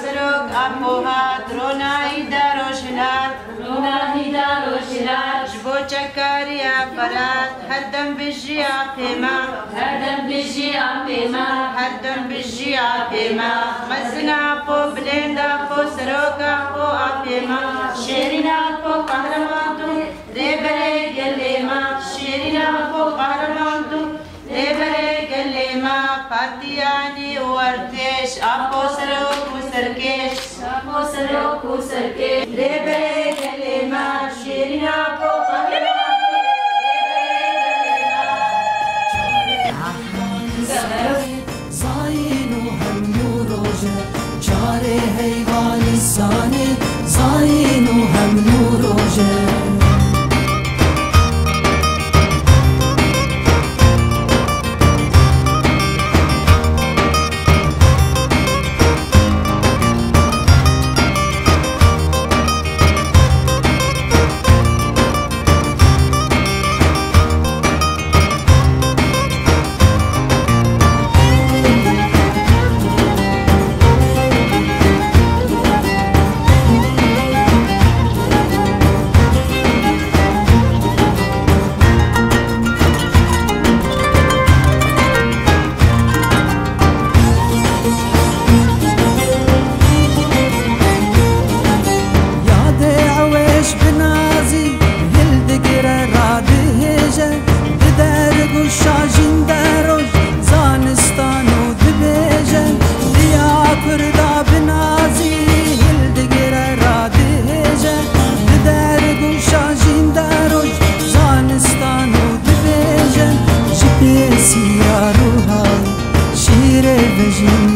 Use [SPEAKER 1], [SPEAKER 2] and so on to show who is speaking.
[SPEAKER 1] سروک اپوهات رونایی داروشلات جبو چکاری افراد هر دم بجی آپیما مزنا پو بلندا پو سروکا پو آپیما شیرینا پو قهرمان تو ریبره گلیما شیرینا پو قهرمان تو ریبره گلیما پاتیانی ورتش اپو سروک و سرکش ریبره گلیما شیرینا پو قهرمان
[SPEAKER 2] چاره حیوانی سانه زاین و هم نوروژه شیر وجین